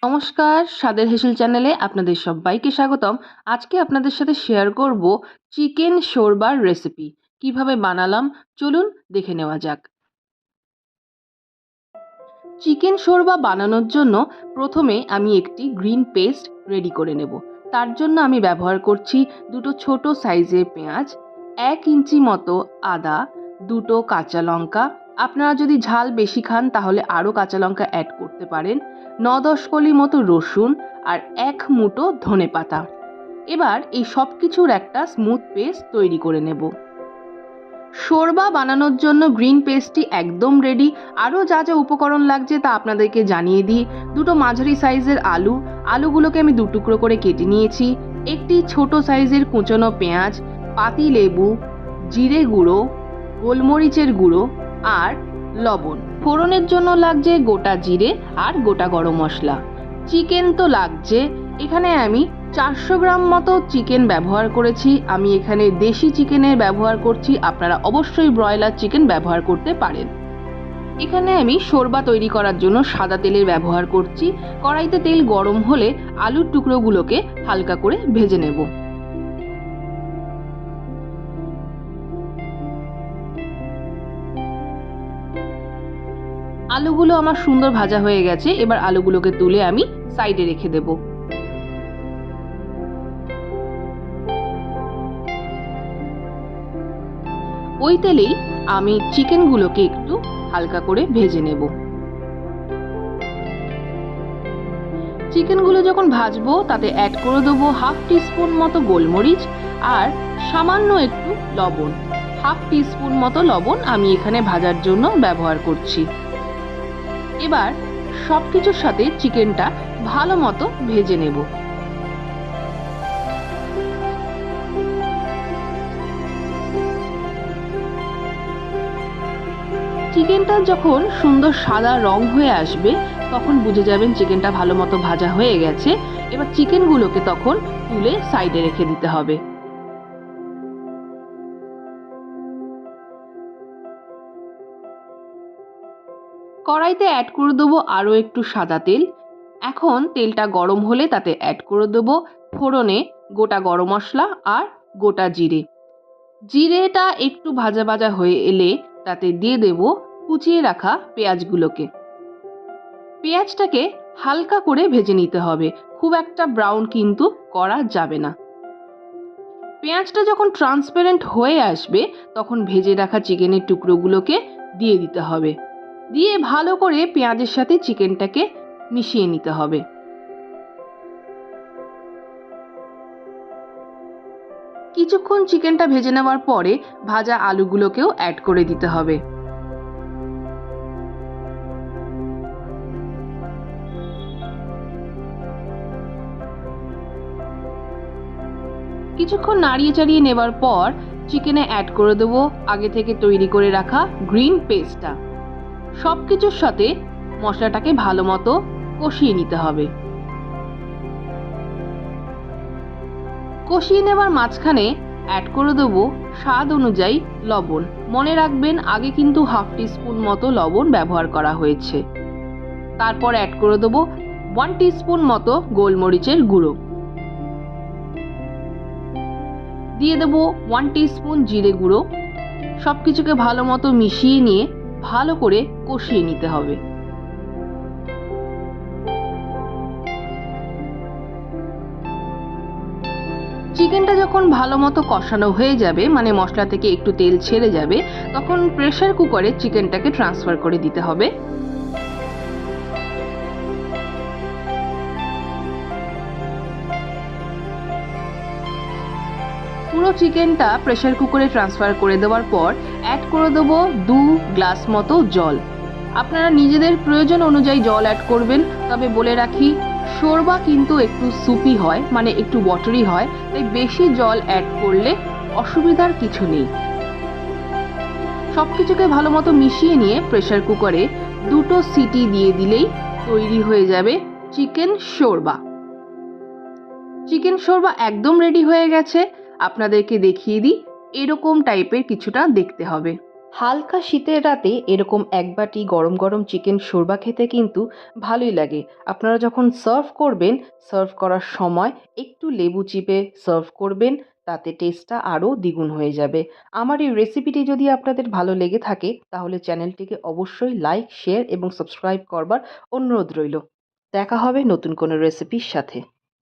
নমস্কার, স্বাদের হেসেল চ্যানেলে আপনাদের সবাইকে স্বাগতম। আজকে আপনাদের সাথে শেয়ার করব চিকেন শোরবার রেসিপি। কিভাবে বানালাম চলুন দেখে নেওয়া যাক। চিকেন শোরবা বানানোর জন্য প্রথমে আমি একটি গ্রিন পেস্ট রেডি করে নেব। তার জন্য আমি ব্যবহার করছি দুটো ছোট সাইজের পেঁয়াজ, 1 ইঞ্চি মতো আদা, দুটো কাঁচা লঙ্কা। আপনারা যদি ঝাল বেশি খান তাহলে আরও কাঁচা লঙ্কা অ্যাড করতে পারেন, 9-10 কলি মতো রসুন আর 1 মুঠো ধনেপাতা। এবার এই সব কিছুর একটা স্মুথ পেস্ট তৈরি করে নেব। শোরবা বানানোর জন্য গ্রিন পেস্টটি একদম রেডি। আরও যা যা উপকরণ লাগছে তা আপনাদেরকে জানিয়ে দিই। দুটো মাঝারি সাইজের আলুগুলোকে আমি দু টুকরো করে কেটে নিয়েছি। একটি ছোট সাইজের কুচনো পেঁয়াজ, পাতি লেবু, জিরে গুঁড়ো, গোলমরিচের গুঁড়ো আর লবণ। ফোড়নের জন্য লাগছে গোটা জিরে আর গোটা গরম মশলা। চিকেন তো লাগছে। এখানে আমি 400 গ্রাম মতো চিকেন ব্যবহার করেছি। আমি এখানে দেশি চিকেনের ব্যবহার করছি, আপনারা অবশ্যই ব্রয়লার চিকেন ব্যবহার করতে পারেন। এখানে আমি শোরবা তৈরি করার জন্য সাদা তেলের ব্যবহার করছি। কড়াইতে তেল গরম হলে আলুর টুকরোগুলোকে হালকা করে ভেজে নেব। আলুগুলো আমার সুন্দর ভাজা হয়ে গেছে। এবার আলুগুলোকে তুলে আমি সাইডে রেখে দেব। ওই তেলেই আমি চিকেনগুলোকে একটু হালকা করে ভেজে নেব। চিকেনগুলো যখন ভাজবো তাতে অ্যাড করে দেবো 1/2 টিস্পুন মতো গোলমরিচ আর সামান্য একটু লবণ। 1/2 টিস্পুন মতো লবণ আমি এখানে ভাজার জন্য ব্যবহার করছি। এবার সব কিছুর সাথে চিকেনটা ভালো মতো ভেজে নেব। চিকেনটা যখন সুন্দর সাদা রং হয়ে আসবে তখন বুঝে যাবেন চিকেনটা ভালো মতো ভাজা হয়ে গেছে। এবার চিকেনগুলোকে তখন তুলে সাইডে রেখে দিতে হবে। কড়াইতে অ্যাড করে দেবো আরও একটু সাদা তেল। এখন তেলটা গরম হলে তাতে অ্যাড করে দেবো ফোড়নে গোটা গরম মশলা আর গোটা জিরে। জিরেটা একটু ভাজা ভাজা হয়ে এলে তাতে দিয়ে দেব কুচিয়ে রাখা পেঁয়াজগুলোকে। পেঁয়াজটাকে হালকা করে ভেজে নিতে হবে, খুব একটা ব্রাউন কিন্তু করা যাবে না। পেঁয়াজটা যখন ট্রান্সপারেন্ট হয়ে আসবে তখন ভেজে রাখা চিকেনের টুকরোগুলোকে দিয়ে দিতে হবে। দিয়ে ভালো করে পেঁয়াজের সাথে চিকেনটাকে মিশিয়ে নিতে হবে। কিছুক্ষণ চিকেনটা ভেজে নেওয়ার পরে ভাজা আলুগুলোকেও অ্যাড করে দিতে হবে। কিছুক্ষণ নাড়িয়ে চাড়িয়ে নেবার পর চিকেনে অ্যাড করে দেবো আগে থেকে তৈরি করে রাখা গ্রিন পেস্টটা। সব কিছুর সাথে মশলাটাকে ভালো মতো কষিয়ে নিতে হবে। কষিয়ে নেবার মাঝখানে অ্যাড করে দেবো স্বাদ অনুযায়ী লবণ। মনে রাখবেন আগে কিন্তু 1/2 টিস্পুন মতো লবণ ব্যবহার করা হয়েছে। তারপর অ্যাড করে দেবো 1 টিস্পুন মতো গোলমরিচের গুঁড়ো। দিয়ে দেবো 1 টিস্পুন জিরে গুঁড়ো। সব কিছুকে ভালো মতো মিশিয়ে নিয়ে ভালো করে কষিয়ে নিতে হবে। চিকেনটা যখন ভালো মতো কষানো হয়ে যাবে, মানে মশলা থেকে একটু তেল ছেড়ে যাবে, তখন প্রেসার কুকারে চিকেনটাকে ট্রান্সফার করে দিতে হবে। পুরো চিকেনটা প্রেসার কুকারে ট্রান্সফার করে দেওয়ার পর অ্যাড করে দেবো 2 গ্লাস মতো জল। আপনারা নিজেদের প্রয়োজন অনুযায়ী জল অ্যাড করবেন। তবে বলে রাখি শোরবা কিন্তু একটু সুপি হয়, মানে একটু ওয়াটারি হয়, তাই বেশি জল অ্যাড করলে অসুবিধার কিছু নেই। সব কিছুকে ভালো মতো মিশিয়ে নিয়ে প্রেসার কুকারে 2টো সিটি দিয়ে দিলেই তৈরি হয়ে যাবে চিকেন শোরবা। চিকেন শোরবা একদম রেডি হয়ে গেছে। আপনাদেরকে দেখিয়ে দিই, এরকম টাইপের কিছুটা দেখতে হবে। হালকা শীতের রাতে এরকম এক বাটি গরম গরম চিকেন শোরবা খেতে কিন্তু ভালোই লাগে। আপনারা যখন সার্ভ করবেন, সার্ভ করার সময় একটু লেবু চিপে সার্ভ করবেন, তাতে টেস্টটা আরও দ্বিগুণ হয়ে যাবে। আমার এই রেসিপিটি যদি আপনাদের ভালো লেগে থাকে তাহলে চ্যানেলটিকে অবশ্যই লাইক, শেয়ার এবং সাবস্ক্রাইব করবার অনুরোধ রইল। দেখা হবে নতুন কোনো রেসিপির সাথে।